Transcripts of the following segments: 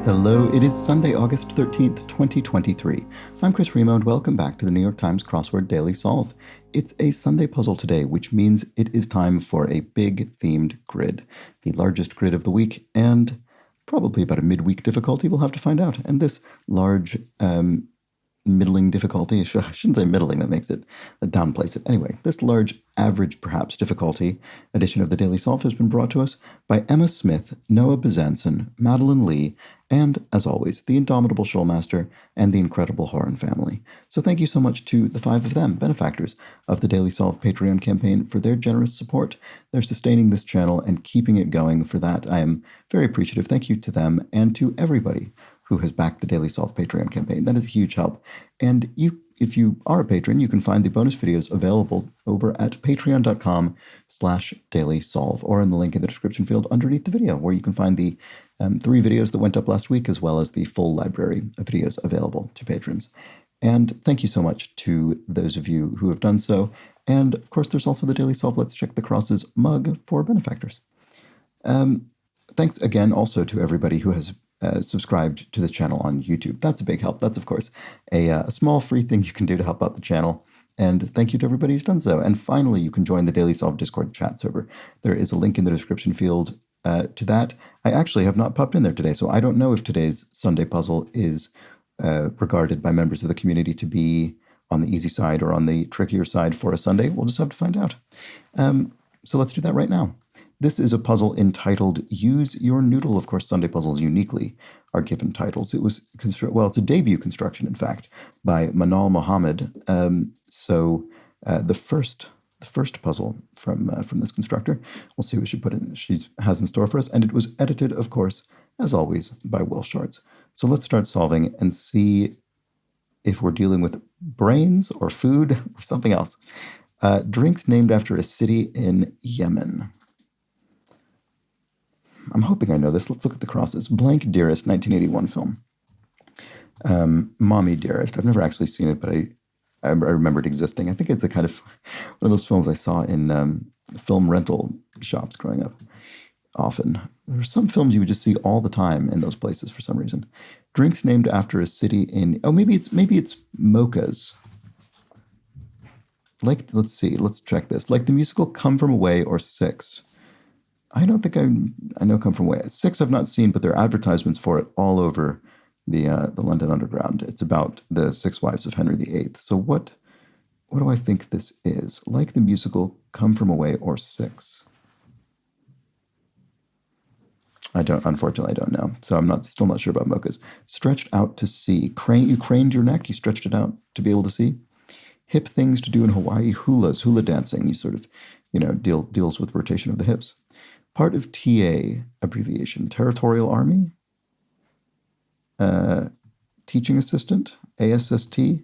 Hello, it is Sunday, August 13th, 2023. I'm Chris Remo, and welcome back to the New York Times Crossword Daily Solve. It's a Sunday puzzle today, which means it is time for a big themed grid, the largest grid of the week, and probably about a midweek difficulty, we'll have to find out. And this large middling difficulty, I shouldn't say middling, that makes it, that downplays it. Anyway, this large average, perhaps, difficulty edition of the Daily Solve has been brought to us by Emma Smith, Noah Bezanson, Madeline Lee, and, as always, the indomitable Shoalmaster and the incredible Horan family. So thank you so much to the 5 of them, benefactors of the Daily Solve Patreon campaign, for their generous support. They're sustaining this channel and keeping it going. For that, I am very appreciative. Thank you to them and to everybody who has backed the Daily Solve Patreon campaign. That is a huge help. And if you are a patron, you can find the bonus videos available over at patreon.com/dailysolve or in the link in the description field underneath the video, where you can find the 3 videos that went up last week, as well as the full library of videos available to patrons. And thank you so much to those of you who have done so. And of course, there's also the Daily Solve Let's Check the Crosses mug for benefactors. Thanks again also to everybody who has subscribed to the channel on YouTube. That's a big help. That's, of course, a small free thing you can do to help out the channel. And thank you to everybody who's done so. And finally, you can join the Daily Solve Discord chat server. There is a link in the description field to that. I actually have not popped in there today, so I don't know if today's Sunday puzzle is regarded by members of the community to be on the easy side or on the trickier side for a Sunday. We'll just have to find out. So let's do that right now. This is a puzzle entitled Use Your Noodle. Of course, Sunday puzzles uniquely are given titles. It was, it's a debut construction, in fact, by Manal Mohammed. The first puzzle from this constructor. We'll see what she has in store for us. And it was edited, of course, as always, by Will Shorts. So let's start solving and see if we're dealing with brains or food or something else. Drinks named after a city in Yemen. I'm hoping I know this. Let's look at the crosses. Blank Dearest, 1981 film. Mommy Dearest. I've never actually seen it, but I remember it existing. I think it's a kind of one of those films I saw in film rental shops growing up often. There are some films you would just see all the time in those places for some reason. Drinks named after a city in... Oh, maybe it's mochas. Let's see. Let's check this. Like the musical Come From Away or Six. I don't think I know Come From Away. Six I've not seen, but there are advertisements for it all over the London Underground. It's about the 6 wives of Henry VIII. So what do I think this is? Like the musical Come From Away or Six? Unfortunately, I don't know. So I'm still not sure about mochas. Stretched out to sea. You craned your neck, you stretched it out to be able to see. Hip things to do in Hawaii. Hula dancing. You sort of, deals with rotation of the hips. Part of TA abbreviation. Territorial Army. Teaching assistant. ASST. There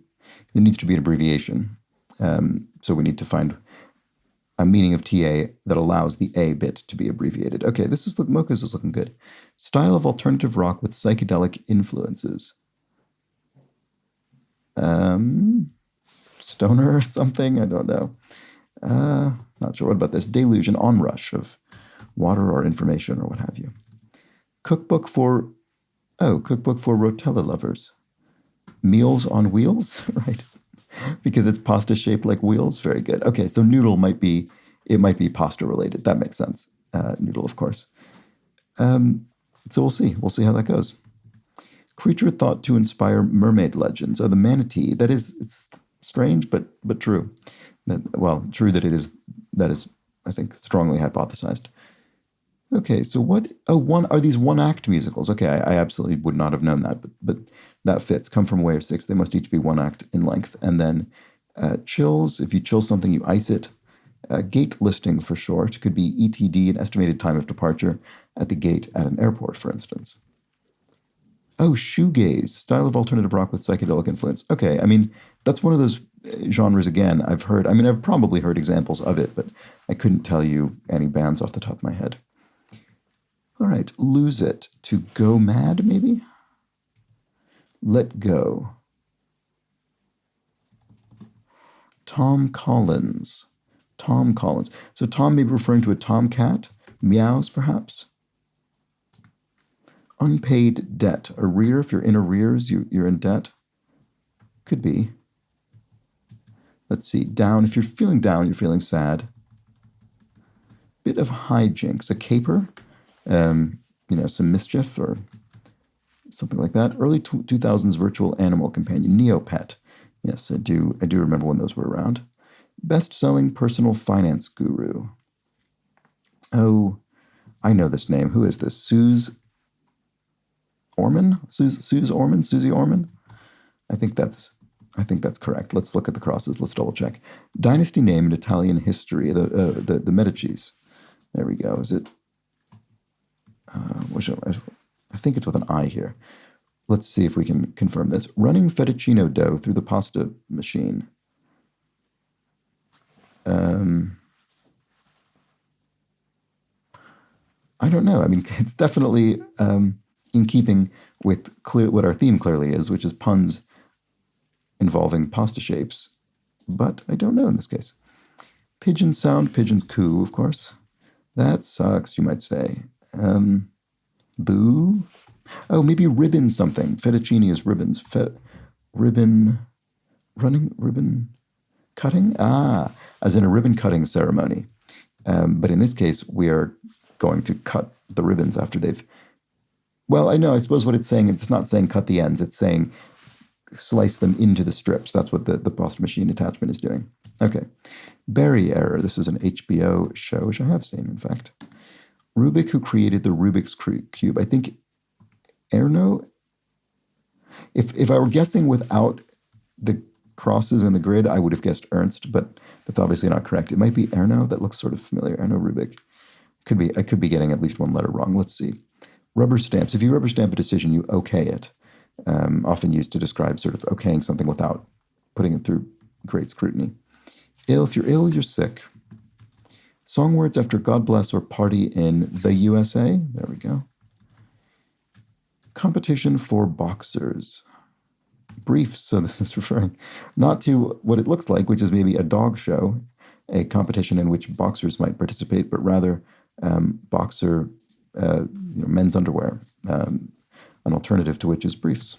needs to be an abbreviation. So we need to find a meaning of TA that allows the A bit to be abbreviated. Okay, mochas is looking good. Style of alternative rock with psychedelic influences. Stoner or something? I don't know. Not sure. What about this? Deluge, an onrush of water or information or what have you. Cookbook for Rotella lovers. Meals on wheels, right? Because it's pasta shaped like wheels. Very good. Okay, so noodle might be pasta related. That makes sense. Noodle, of course. So we'll see. We'll see how that goes. Creature thought to inspire mermaid legends. Oh, the manatee. It's strange, but true. True that it is. That is, I think, strongly hypothesized. Okay, so are these one-act musicals? Okay, I absolutely would not have known that, but that fits. Come From Away or Six, they must each be 1 act in length. And then chills, if you chill something, you ice it. Gate listing for short, could be ETD, an estimated time of departure at the gate at an airport, for instance. Oh, shoegaze, style of alternative rock with psychedelic influence. Okay, I mean, that's one of those genres, again, I've probably heard examples of it, but I couldn't tell you any bands off the top of my head. All right, lose it, to go mad, maybe? Let go. Tom Collins. So Tom may be referring to a tomcat. Meows, perhaps. Unpaid debt. Arrear, if you're in arrears, you're in debt. Could be. Let's see. Down, if you're feeling down, you're feeling sad. Bit of hijinks. A caper, some mischief or something like that. Early 2000s virtual animal companion, Neopet. Yes, I do remember when those were around. Best-selling personal finance guru. Oh, I know this name. Who is this? Suze Orman? Suze Orman? Susie Orman? I think that's correct. Let's look at the crosses. Let's double check. Dynasty name in Italian history. The Medicis. There we go. Is it? I think it's with an I here. Let's see if we can confirm this. Running fettuccine dough through the pasta machine. I don't know. I mean, it's definitely in keeping with what our theme clearly is, which is puns involving pasta shapes. But I don't know in this case. Pigeon sound, pigeons coo, of course. That sucks, you might say. Boo? Oh, maybe ribbon something. Fettuccine is ribbons. Ribbon cutting? Ah, as in a ribbon cutting ceremony. But in this case, we are going to cut the ribbons after they've... Well, I know, I suppose what it's saying, it's not saying cut the ends, it's saying slice them into the strips. That's what the pasta machine attachment is doing. Okay. Berry error. This is an HBO show, which I have seen, in fact. Rubik, who created the Rubik's Cube. I think Erno... If I were guessing without the crosses and the grid, I would have guessed Ernst, but that's obviously not correct. It might be Erno. That looks sort of familiar. Erno Rubik. I could be getting at least one letter wrong. Let's see. Rubber stamps. If you rubber stamp a decision, you okay it. Often used to describe sort of okaying something without putting it through great scrutiny. Ill. If you're ill, you're sick. Song words after God bless or party in the USA. There we go. Competition for boxers. Briefs. So this is referring not to what it looks like, which is maybe a dog show, a competition in which boxers might participate, but rather boxer men's underwear. An alternative to which is briefs.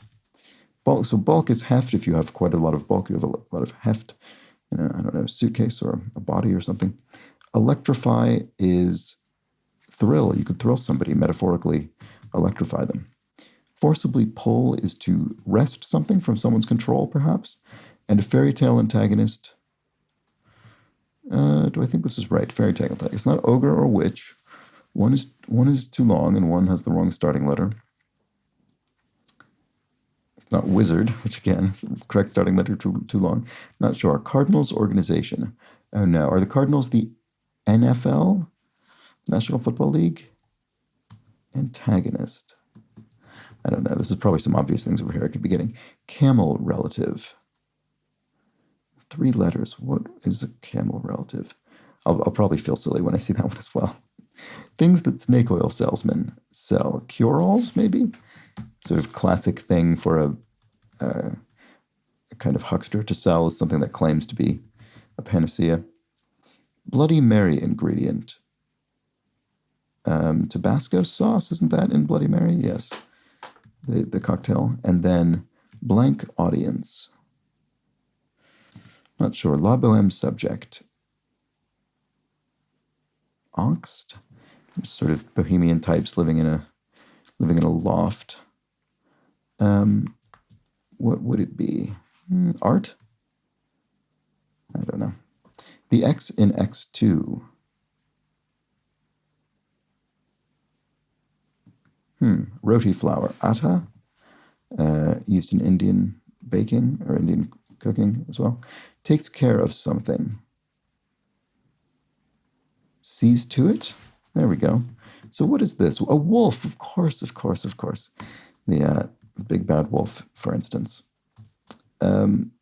Bulk. So bulk is heft. If you have quite a lot of bulk, you have a lot of heft. I don't know, a suitcase or a body or something. Electrify is thrill. You could thrill somebody, metaphorically electrify them. Forcibly pull is to wrest something from someone's control, perhaps. And a fairy tale antagonist. Do I think this is right? Fairy tale antagonist. It's not ogre or witch. One is too long and one has the wrong starting letter. It's not wizard, which again is the correct starting letter too long. Not sure. Cardinals organization. Oh no. Are the Cardinals the NFL? National Football League? Antagonist. I don't know. This is probably some obvious things over here I could be getting. Camel relative. 3 letters. What is a camel relative? I'll probably feel silly when I see that one as well. Things that snake oil salesmen sell. Cure-alls, maybe? Sort of classic thing for a kind of huckster to sell is something that claims to be a panacea. Bloody Mary ingredient. Tabasco sauce, isn't that in Bloody Mary? Yes. The cocktail. And then blank audience. Not sure. La Boheme subject. Angst? Sort of bohemian types living in a loft. What would it be? Art? I don't know. The X in X2. Roti flour. Atta. Used in Indian baking or Indian cooking as well. Takes care of something. Sees to it. There we go. So what is this? A wolf, of course. The big bad wolf, for instance. And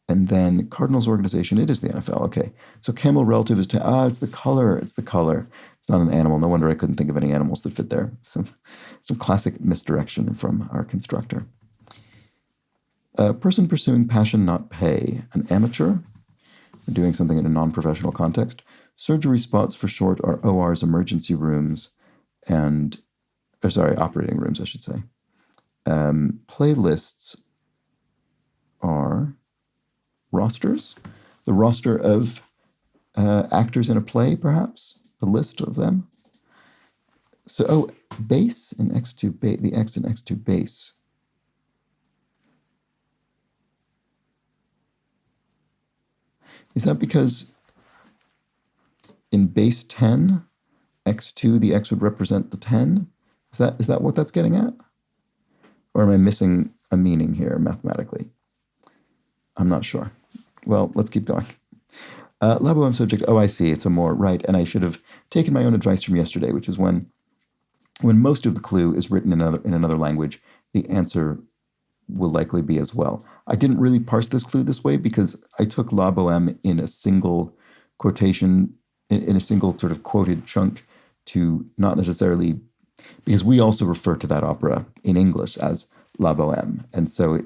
then Cardinals organization, it is the NFL. Okay. So camel relative is to, it's the color. It's not an animal. No wonder I couldn't think of any animals that fit there. Some classic misdirection from our constructor. Person pursuing passion, not pay. An amateur, doing something in a non-professional context. Surgery spots for short are ORs, emergency rooms, and or sorry, operating rooms, I should say. Playlists are rosters, the roster of actors in a play, perhaps, a list of them. So, base in x2, the x in x2 base. Is that because in base 10, x2, the x would represent the 10? Is that what that's getting at? Or am I missing a meaning here mathematically? I'm not sure. Well, let's keep going. Labo subject, I see, it's a more, right, and I should have taken my own advice from yesterday, which is when most of the clue is written in another language, the answer will likely be as well. I didn't really parse this clue this way because I took La Boheme in a single quotation, in a single sort of quoted chunk, to not necessarily, because we also refer to that opera in English as La Boheme. And so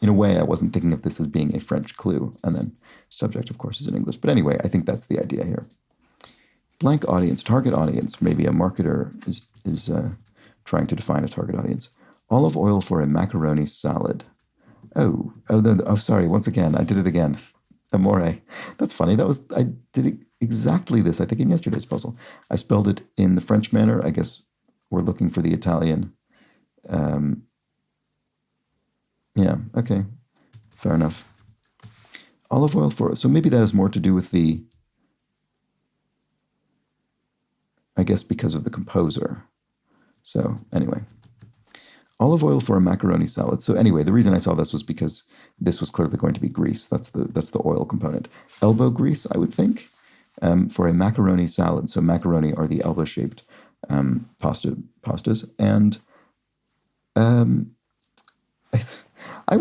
in a way, I wasn't thinking of this as being a French clue. And then subject, of course, is in English. But anyway, I think that's the idea here. Blank audience, target audience. Maybe a marketer is trying to define a target audience. Olive oil for a macaroni salad. Sorry. Once again, I did it again. Amore. That's funny. I did exactly this, I think, in yesterday's puzzle. I spelled it in the French manner. I guess we're looking for the Italian. Yeah, okay. Fair enough. Olive oil for, so maybe that has more to do with the, I guess because of the composer. So anyway, olive oil for a macaroni salad. So anyway, the reason I saw this was because this was clearly going to be grease. That's the oil component. Elbow grease, I would think, for a macaroni salad. So macaroni are the elbow-shaped pastas, and I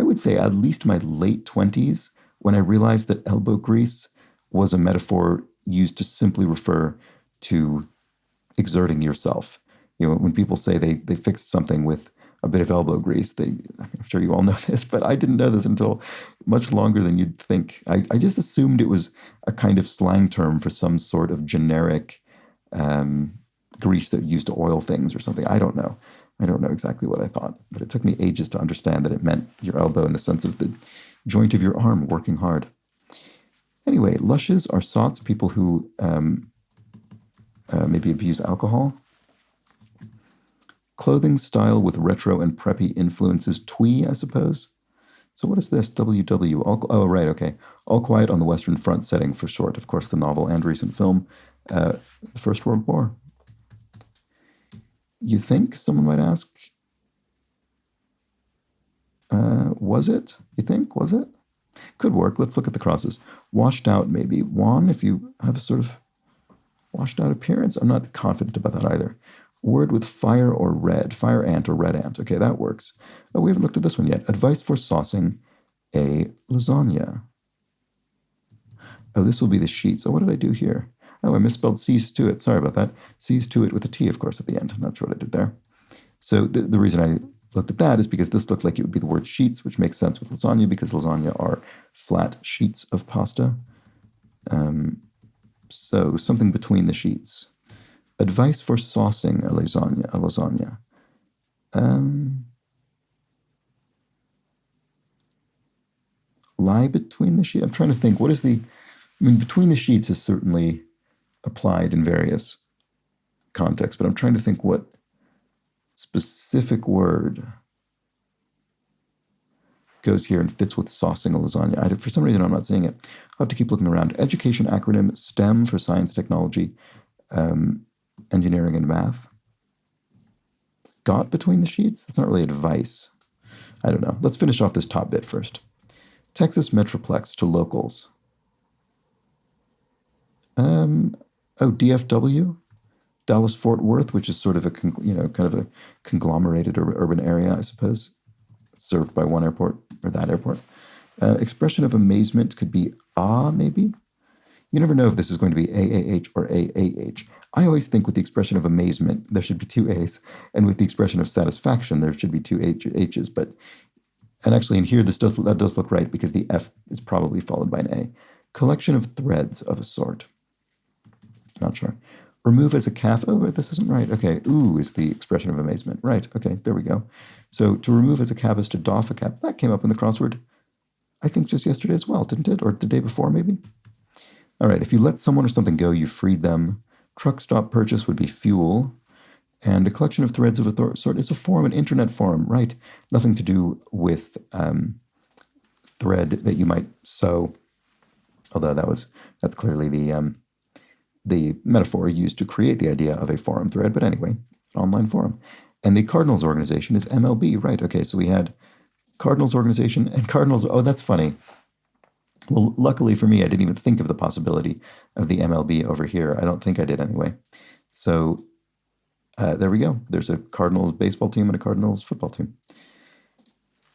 would say at least my late 20s when I realized that elbow grease was a metaphor used to simply refer to exerting yourself. When people say they fixed something with a bit of elbow grease, I'm sure you all know this, but I didn't know this until much longer than you'd think. I just assumed it was a kind of slang term for some sort of generic grease that used to oil things or something. I don't know. I don't know exactly what I thought, but it took me ages to understand that it meant your elbow in the sense of the joint of your arm working hard. Anyway, lushes are sots, people who maybe abuse alcohol. Clothing style with retro and preppy influences, twee, I suppose. So what is this? WW. Right, okay. All Quiet on the Western Front setting for short. Of course, the novel and recent film, the First World War. You think, someone might ask, was it? You think, was it? Could work. Let's look at the crosses. Washed out, maybe. Wan, if you have a sort of washed out appearance. I'm not confident about that either. Word with fire or red. Fire ant or red ant. Okay, that works. Oh, we haven't looked at this one yet. Advice for saucing a lasagna. Oh, this will be the sheets. Oh, what did I do here? Oh, I misspelled sees to it. Sorry about that. Sees to it with a T, of course, at the end. I'm not sure what I did there. So the reason I looked at that is because this looked like it would be the word sheets, which makes sense with lasagna because lasagna are flat sheets of pasta. So something between the sheets. Advice for saucing a lasagna. Lie between the sheets. I'm trying to think. What is between the sheets is certainly applied in various contexts, but I'm trying to think what specific word goes here and fits with saucing a lasagna. For some reason, I'm not seeing it. I'll have to keep looking around. Education acronym, STEM for science, technology, engineering, and math. Got between the sheets? That's not really advice. I don't know. Let's finish off this top bit first. Texas Metroplex to locals. DFW, Dallas-Fort Worth, which is sort of a kind of a conglomerated urban area, I suppose, served by one airport or that airport. Expression of amazement could be maybe. You never know if this is going to be AAH or AAH. I always think with the expression of amazement, there should be two A's, and with the expression of satisfaction, there should be two H's. And actually in here, that does look right because the F is probably followed by an A. Collection of threads of a sort. Not sure. Remove as a calf. Oh, this isn't right. Okay. Ooh is the expression of amazement. Right. Okay. There we go. So to remove as a calf is to doff a cap. That came up in the crossword, I think, just yesterday as well, didn't it? Or the day before, maybe? All right. If you let someone or something go, you freed them. Truck stop purchase would be fuel. And a collection of threads of a sort is a forum, an internet forum, right? Nothing to do with thread that you might sew, although that's clearly the metaphor used to create the idea of a forum thread. But anyway, an online forum. And the Cardinals organization is MLB, right? Okay, so we had Cardinals organization and Cardinals. Oh, that's funny. Well, luckily for me, I didn't even think of the possibility of the MLB over here. I don't think I did anyway. So there we go. There's a Cardinals baseball team and a Cardinals football team.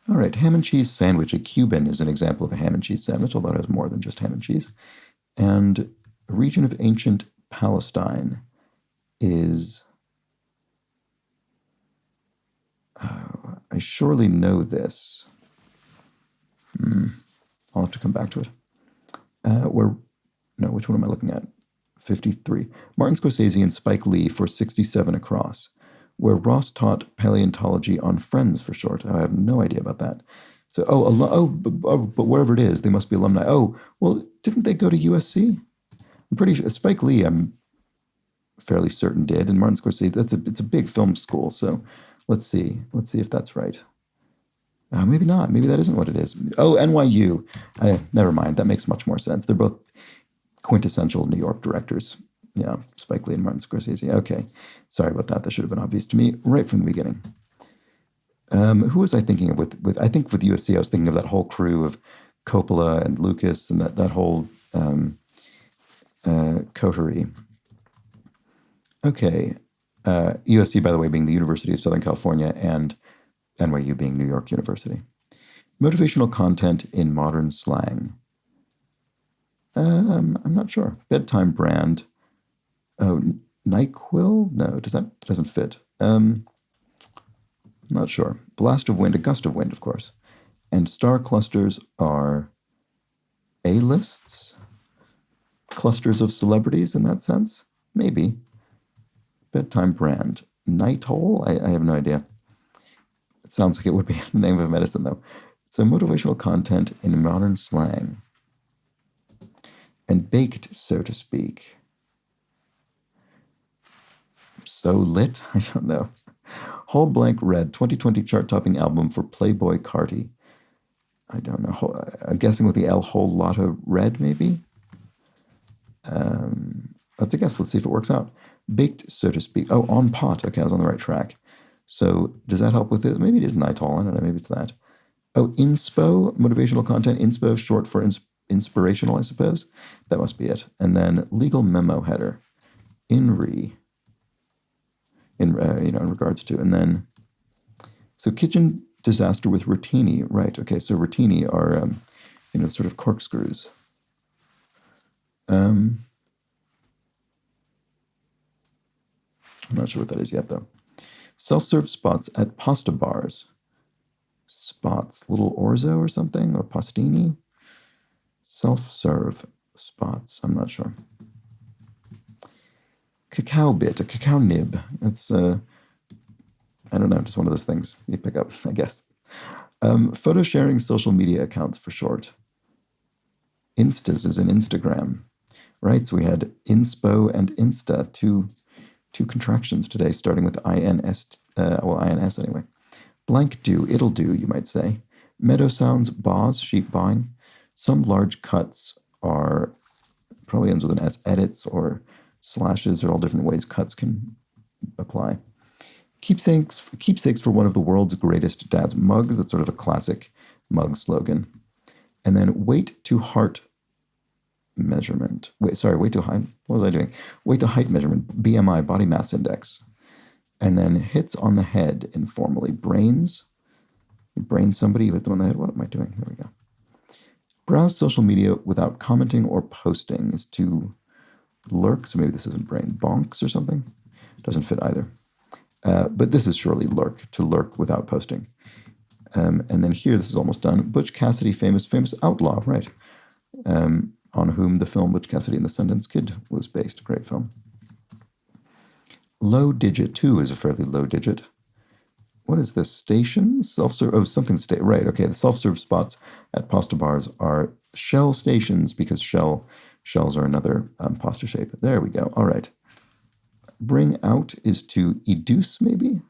All right, ham and cheese sandwich. A Cuban is an example of a ham and cheese sandwich, although it has more than just ham and cheese. And a region of ancient Palestine is... I surely know this. I'll have to come back to it. Which one am I looking at? 53. Martin Scorsese and Spike Lee for 67 across, where Ross taught paleontology on Friends for short. I have no idea about that. So, but wherever it is, they must be alumni. Oh, well, didn't they go to USC? I'm pretty sure Spike Lee, I'm fairly certain did, and Martin Scorsese. It's a big film school. So, let's see if that's right. Maybe not. Maybe that isn't what it is. Oh, NYU. Never mind. That makes much more sense. They're both quintessential New York directors. Yeah, Spike Lee and Martin Scorsese. Okay. Sorry about that. That should have been obvious to me right from the beginning. Who was I thinking of with I think with USC, I was thinking of that whole crew of Coppola and Lucas and that whole coterie. Okay. USC, by the way, being the University of Southern California, and NYU being New York University. Motivational content in modern slang. I'm not sure. Bedtime brand. Oh, NyQuil? No, that doesn't fit. I'm not sure. Blast of wind, a gust of wind, of course. And star clusters are A-lists? Clusters of celebrities in that sense? Maybe. Bedtime brand. Night hole? I have no idea. It sounds like it would be the name of a medicine, though. So motivational content in modern slang. And baked, so to speak. So lit? I don't know. Whole blank red, 2020 chart-topping album for Playboy Carti. I don't know. I'm guessing with the L, whole lotta red, maybe? That's a guess. Let's see if it works out. Baked, so to speak. Oh, on pot. Okay, I was on the right track. So does that help with it? Maybe it is nitol. I don't know. Maybe it's that. Oh, inspo, motivational content. Inspo, short for inspirational, I suppose. That must be it. And then legal memo header. In regards to. And then, so kitchen disaster with rotini. Right. Okay. So rotini are, sort of corkscrews. I'm not sure what that is yet, though. Self-serve spots at pasta bars. Spots. Little orzo or something? Or pastini? Self-serve spots. I'm not sure. Cacao bit. A cacao nib. It's, I don't know, just one of those things you pick up, I guess. Photo sharing social media accounts for short. Instas is an Instagram. Right, so we had inspo and insta, two contractions today, starting with INS, INS anyway. Blank do, it'll do, you might say. Meadow sounds, baws, sheep buying. Some large cuts are, probably ends with an S, edits or slashes, or all different ways cuts can apply. Keepsakes for one of the world's greatest dad's mugs. That's sort of a classic mug slogan. And then weight to heart measurement. Weight to height. What was I doing? Weight to height measurement. BMI, body mass index. And then hits on the head informally. Brains. You brain somebody, you hit them on the head. What am I doing? There we go. Browse social media without commenting or posting is to lurk. So maybe this isn't brain. Bonks or something. Doesn't fit either. But this is surely lurk. To lurk without posting. And then here, this is almost done. Butch Cassidy, famous outlaw, right? On whom the film Butch Cassidy and the Sundance Kid was based. Great film. Low digit 2 is a fairly low digit. What is this? Stations? Self-serve? Oh, something right, okay. The self-serve spots at pasta bars are shell stations because shells are another pasta shape. There we go. All right. Bring out is to educe, maybe?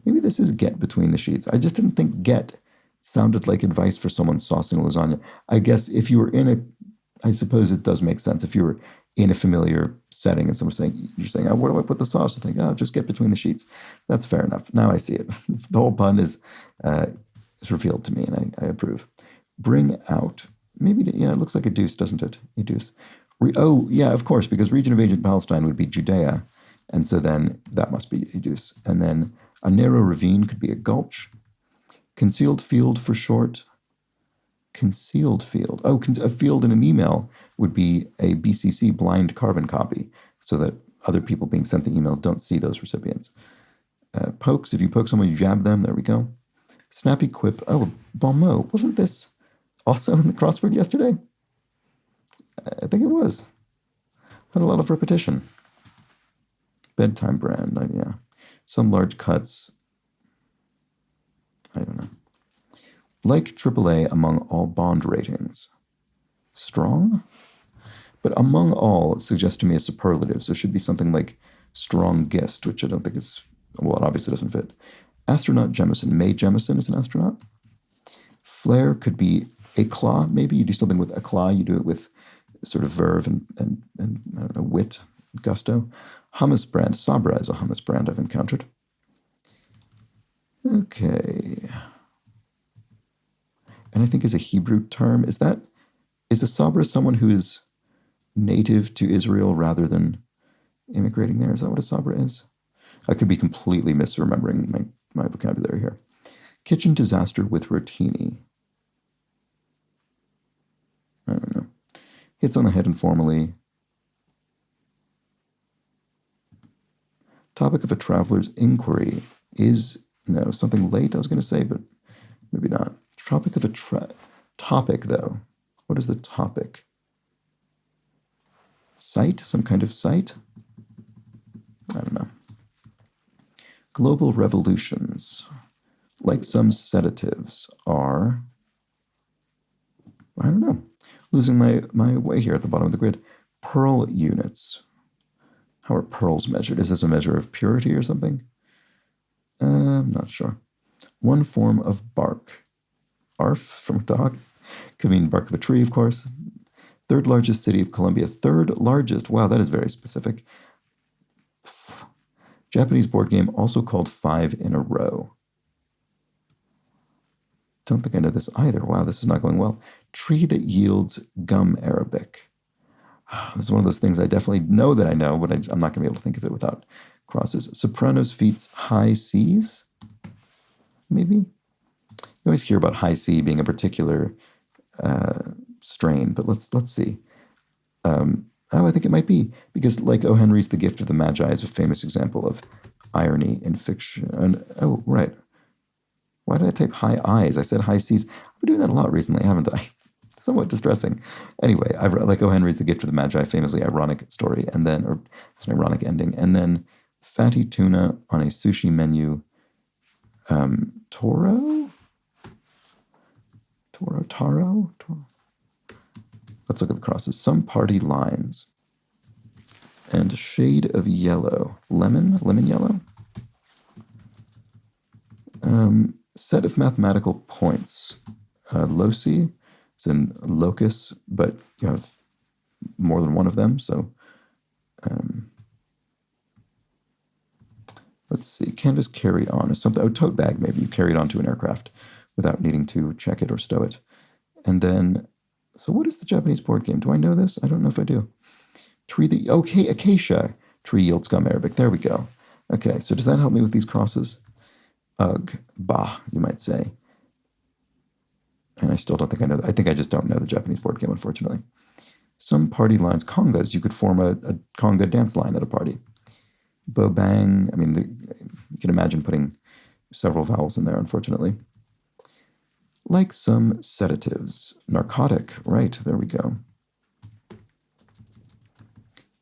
Maybe this is get between the sheets. I just didn't think get sounded like advice for someone saucing lasagna. I guess if you were in a, I suppose it does make sense. If you were in a familiar setting and someone's saying, you're saying, oh, where do I put the sauce? I think, oh, just get between the sheets. That's fair enough. Now I see it. The whole pun is revealed to me, and I approve. Bring out. Maybe, yeah, it looks like a deuce, doesn't it? A deuce. Oh, yeah, of course, because region of ancient Palestine would be Judea, and so then that must be a deuce. And then a narrow ravine could be a gulch. Concealed field for short. Concealed field. Oh, a field in an email would be a BCC blind carbon copy, so that other people being sent the email don't see those recipients. Pokes, if you poke someone, you jab them. There we go. Snappy quip. Oh, bon mot. Wasn't this also in the crossword yesterday? I think it was. Had a lot of repetition. Bedtime brand, yeah. Some large cuts. I don't know. Like AAA among all bond ratings. Strong? But among all suggests to me a superlative, so it should be something like strongest, which I don't think is, well, it obviously doesn't fit. Astronaut Jemison. Mae Jemison is an astronaut. Flair could be éclat, maybe. You do something with éclat, you do it with sort of verve and I don't know, wit, gusto. Hummus brand. Sabra is a hummus brand I've encountered. Okay. And I think is a Hebrew term. Is a Sabra someone who is native to Israel rather than immigrating there? Is that what a Sabra is? I could be completely misremembering my vocabulary here. Kitchen disaster with rotini. I don't know. Hits on the head informally. Topic of a traveler's inquiry is, no, something late I was going to say, but maybe not. Topic of a topic, though. What is the topic? Site? Some kind of site? I don't know. Global revolutions, like some sedatives, are, I don't know, losing my way here at the bottom of the grid. Pearl units. How are pearls measured? Is this a measure of purity or something? I'm not sure. One form of bark. Arf from a dog. Could mean bark of a tree, of course. Third largest city of Colombia. Third largest. Wow, that is very specific. Japanese board game, also called 5 in a Row. Don't think I know this either. Wow, this is not going well. Tree that yields gum Arabic. This is one of those things I definitely know that I know, but I'm not going to be able to think of it without crosses. Sopranos feats high Cs? Maybe? You always hear about high C being a particular strain, but let's see. I think it might be, because like O. Henry's The Gift of the Magi is a famous example of irony in fiction. And, oh, right. Why did I type high I's? I said high C's. I've been doing that a lot recently, haven't I? Somewhat distressing. Anyway, like O. Henry's The Gift of the Magi, famously ironic story, and then, or it's an ironic ending, and then fatty tuna on a sushi menu. Taro? Let's look at the crosses. Some party lines. And shade of yellow. Lemon yellow? Set of mathematical points. Loci is in locus, but you have more than one of them, so let's see. Canvas carry on is something. Oh, tote bag, maybe. You carry it onto an aircraft without needing to check it or stow it. And then, so what is the Japanese board game? Do I know this? I don't know if I do. Tree, okay, acacia. Tree yields gum Arabic. There we go. Okay, so does that help me with these crosses? Ugh, bah, you might say. And I still don't think I know. I think I just don't know the Japanese board game, unfortunately. Some party lines, congas. You could form a conga dance line at a party. Bobang. I mean, you can imagine putting several vowels in there, unfortunately. Like some sedatives. Narcotic. Right, there we go.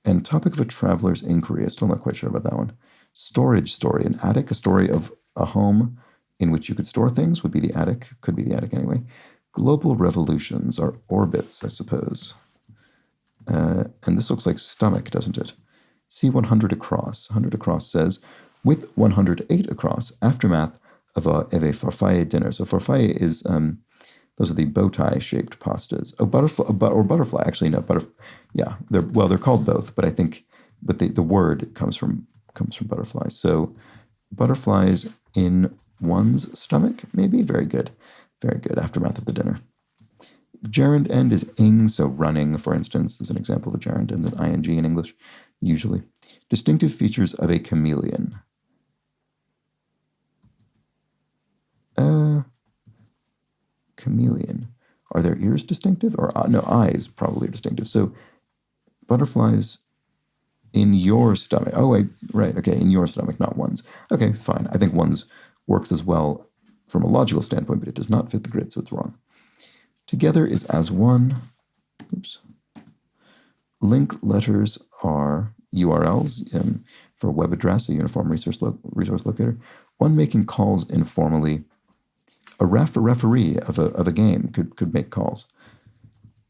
And topic of a traveler's inquiry. I'm still not quite sure about that one. Storage story. An attic, a story of a home in which you could store things would be the attic. Could be the attic anyway. Global revolutions are orbits, I suppose. And this looks like stomach, doesn't it? C100 across. 100 across says, with 108 across, aftermath of a farfalle dinner. So farfalle is, those are the bow tie shaped pastas. Oh, butterfly. Actually, no, yeah, they're called both, but I think, the word comes from butterfly. So butterflies in one's stomach, maybe. Very good, very good. Aftermath of the dinner. Gerund end is ing, so running, for instance, is an example of a gerund end, an ing in English, usually. Distinctive features of a chameleon. Chameleon. Are their ears distinctive? Or no, eyes probably are distinctive. So butterflies in your stomach. Oh, wait, right, okay, in your stomach, not one's. Okay, fine. I think one's works as well from a logical standpoint, but it does not fit the grid, so it's wrong. Together is as one. Oops. Link letters are URLs for a web address, a uniform resource locator. One making calls informally. A referee of a game could make calls.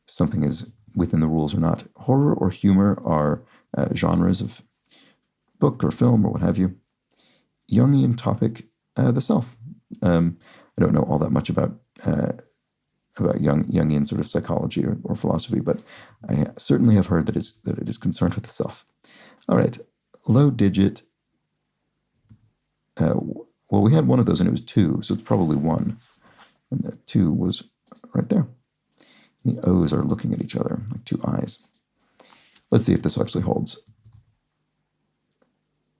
Something is within the rules or not. Horror or humor are genres of book or film or what have you. Jungian topic, the self. I don't know all that much about Jungian sort of psychology or philosophy, but I certainly have heard that it is concerned with the self. All right, low digit. Well, we had one of those and it was 2, so it's probably 1. And the 2 was right there. And the O's are looking at each other like 2 eyes. Let's see if this actually holds.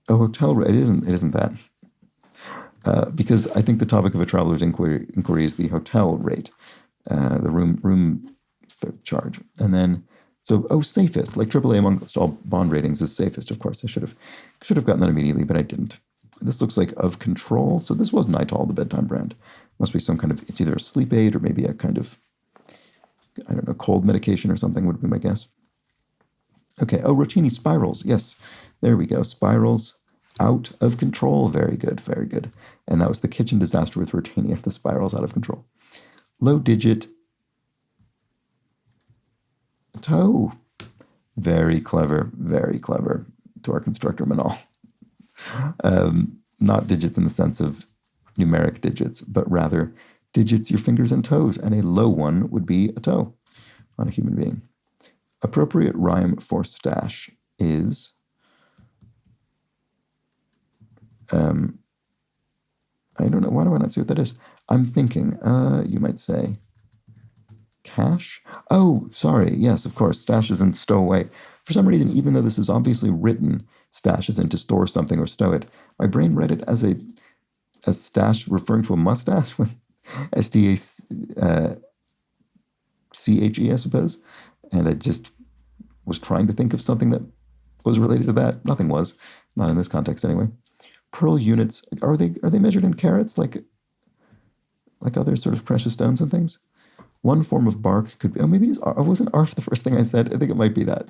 A hotel, it isn't that. Because I think the topic of a traveler's inquiry is the hotel rate, the room charge. And then, safest, like AAA amongst all bond ratings is safest, of course. I should have gotten that immediately, but I didn't. This looks like of control. So this was Nital, the bedtime brand. Must be some kind of, it's either a sleep aid or maybe a kind of, I don't know, cold medication or something would be my guess. Okay, Rotini spirals. Yes, there we go. Spirals out of control. Very good, very good. And that was the kitchen disaster with Rotini, the spirals out of control. Low digit toe. Very clever to our constructor Manal. Not digits in the sense of numeric digits, but rather digits, your fingers and toes, and a low one would be a toe on a human being. Appropriate rhyme for stash is I don't know, why do I not see what that is? I'm thinking, you might say cash. Oh, sorry, yes, of course, stash is in stow away. For some reason, even though this is obviously written, stash is in to store something or stow it, my brain read it as stash referring to a mustache with STACHE, I suppose. And I just was trying to think of something that was related to that. Nothing was, not in this context anyway. Pearl units, are they measured in carats like other sort of precious stones and things? One form of bark could be, maybe wasn't ARF the first thing I said? I think it might be that.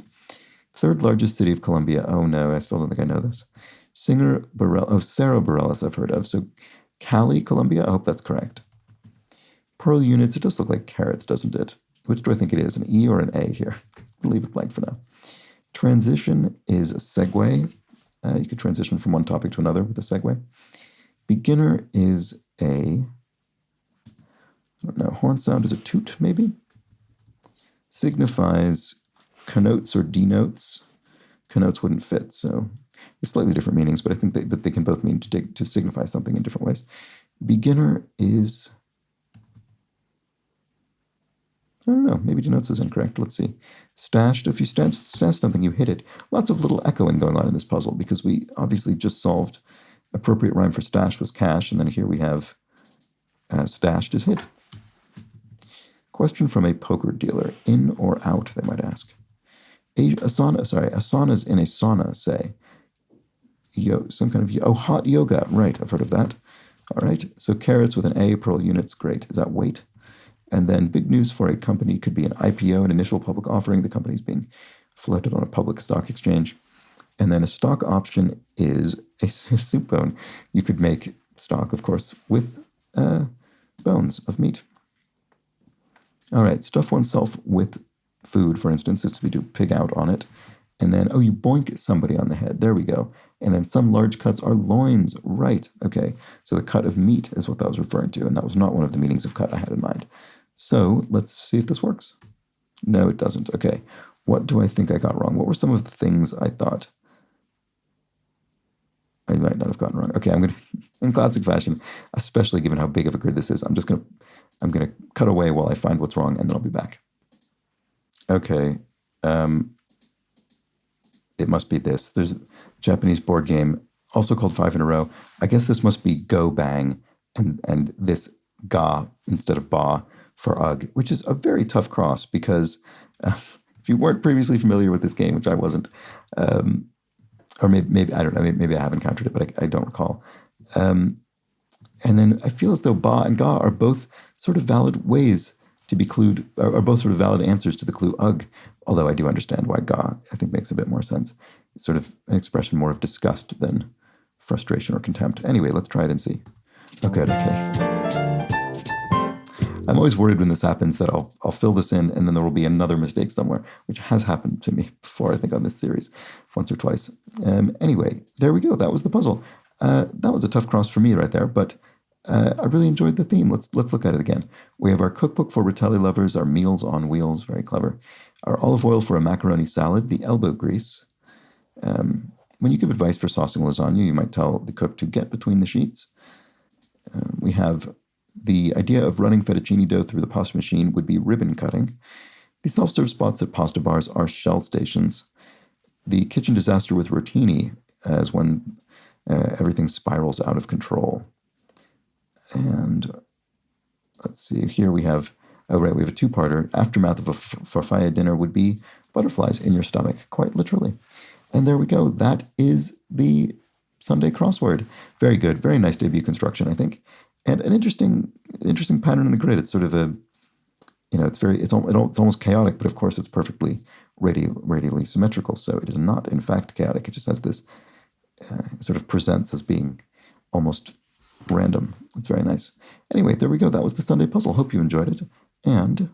Third largest city of Colombia. Oh no, I still don't think I know this. Singer Bareilles, Cerro Bareilles I've heard of. So Cali, Colombia, I hope that's correct. Pearl units, it does look like carats, doesn't it? Which do I think it is, an E or an A here? I'll leave it blank for now. Transition is a segue. You could transition from one topic to another with a segue. Beginner is I don't know, horn sound is a toot, maybe? Signifies connotes or denotes. Connotes wouldn't fit, so there's slightly different meanings, but I think they can both mean to signify something in different ways. Beginner is, I don't know, maybe denotes is incorrect. Let's see. Stashed, if you stash something, you hit it. Lots of little echoing going on in this puzzle because we obviously just solved appropriate rhyme for stash was cash, and then here we have stashed is hid. Question from a poker dealer. In or out, they might ask. Asanas in a sauna, say. Some kind of, hot yoga. Right, I've heard of that. All right, so carrots with an A, pearl units, great. Is that weight? And then big news for a company could be an IPO, an initial public offering. The company's being floated on a public stock exchange. And then a stock option is a soup bone. You could make stock, of course, with bones of meat. All right, stuff oneself with food, for instance, is we do pig out on it. And then, you boink somebody on the head. There we go. And then some large cuts are loins. Right. Okay. So the cut of meat is what that was referring to. And that was not one of the meanings of cut I had in mind. So let's see if this works. No, it doesn't. Okay. What do I think I got wrong? What were some of the things I thought I might not have gotten wrong? Okay, I'm going to, in classic fashion, especially given how big of a grid this is, I'm going to cut away while I find what's wrong, and then I'll be back. Okay. It must be this. There's a Japanese board game, also called 5 in a row. I guess this must be go bang, and this ga instead of ba for ugh, which is a very tough cross because if you weren't previously familiar with this game, which I wasn't, or maybe I don't know, maybe I have encountered it, but I don't recall. And then I feel as though ba and ga are both sort of valid ways to be clued, are both sort of valid answers to the clue ugh, although I do understand why ga, I think, makes a bit more sense. It's sort of an expression more of disgust than frustration or contempt. Anyway, let's try it and see. Oh, good, okay. I'm always worried when this happens that I'll fill this in and then there will be another mistake somewhere, which has happened to me before, I think, on this series, once or twice. Anyway, there we go. That was the puzzle. That was a tough cross for me right there, but I really enjoyed the theme. Let's look at it again. We have our cookbook for Ritelli lovers, our meals on wheels, very clever. Our olive oil for a macaroni salad, the elbow grease. When you give advice for saucing lasagna, you might tell the cook to get between the sheets. We have the idea of running fettuccine dough through the pasta machine would be ribbon cutting. The self-serve spots at pasta bars are shell stations. The kitchen disaster with rotini is when everything spirals out of control. And let's see, here we have, we have a two-parter. Aftermath of a farfalla dinner would be butterflies in your stomach, quite literally. And there we go. That is the Sunday crossword. Very good. Very nice debut construction, I think. And an interesting pattern in the grid. It's sort of a, it's almost chaotic, but of course it's perfectly radially symmetrical. So it is not, in fact, chaotic. It just has this, sort of presents as being almost random. It's very nice. Anyway, there we go. That was the Sunday puzzle. Hope you enjoyed it. And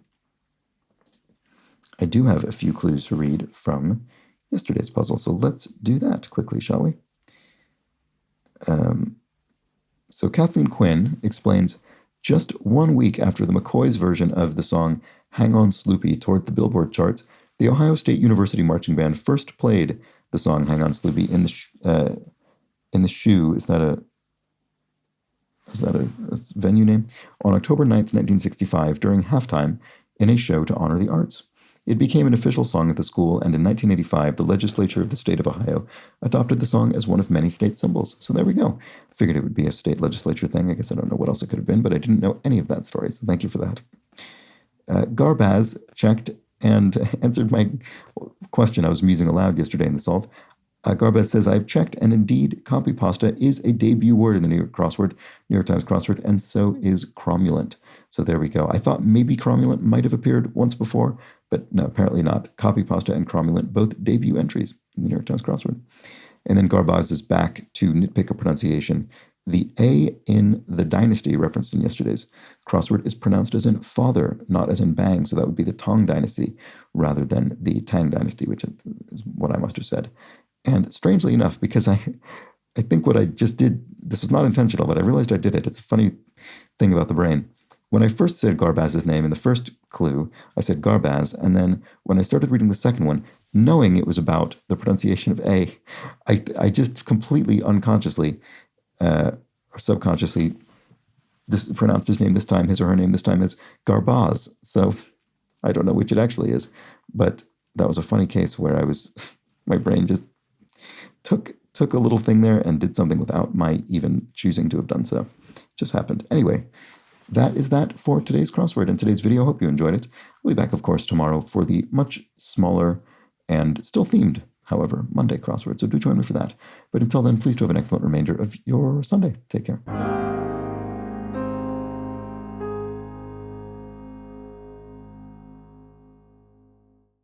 I do have a few clues to read from yesterday's puzzle. So let's do that quickly, shall we? So Kathleen Quinn explains, just 1 week after the McCoys version of the song Hang On Sloopy toured the Billboard charts, the Ohio State University Marching Band first played the song Hang On Sloopy in the Shoe. Is that a venue name? On October 9th, 1965, during halftime in a show to honor the arts. It became an official song at the school, and in 1985, the legislature of the state of Ohio adopted the song as one of many state symbols. So there we go. Figured it would be a state legislature thing. I guess I don't know what else it could have been, but I didn't know any of that story, so thank you for that. Garbaz checked and answered my question. I was musing aloud yesterday in the solve. Garbaz says, I've checked, and indeed, copy pasta is a debut word in the New York Times crossword, and so is cromulent. So there we go. I thought maybe cromulent might have appeared once before, but no, apparently not. Copy pasta and cromulent, both debut entries in the New York Times crossword. And then Garbaz is back to nitpick a pronunciation. The A in the dynasty referenced in yesterday's crossword is pronounced as in father, not as in bang. So that would be the Tang dynasty rather than the Tang dynasty, which is what I must have said. And strangely enough, because I think what I just did, this was not intentional, but I realized I did it. It's a funny thing about the brain. When I first said Garbaz's name in the first clue, I said Garbaz, and then when I started reading the second one, knowing it was about the pronunciation of A, I just completely unconsciously or subconsciously pronounced his name this time, his or her name this time, as Garbaz. So I don't know which it actually is, but that was a funny case where my brain just took a little thing there and did something without my even choosing to have done so. It just happened. Anyway, that is that for today's crossword and today's video. Hope you enjoyed it. We'll be back, of course, tomorrow for the much smaller and still themed, however, Monday crossword. So do join me for that. But until then, please do have an excellent remainder of your Sunday. Take care.